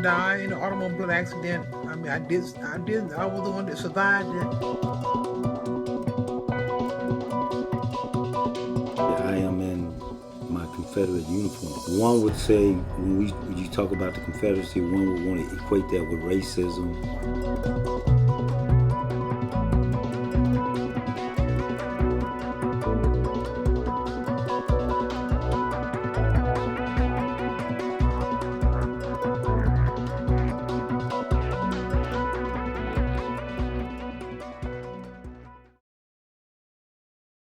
die in an automobile accident. I mean, I was the one that survived it. I am in my Confederate uniform. One would say, when you talk about the Confederacy, one would want to equate that with racism.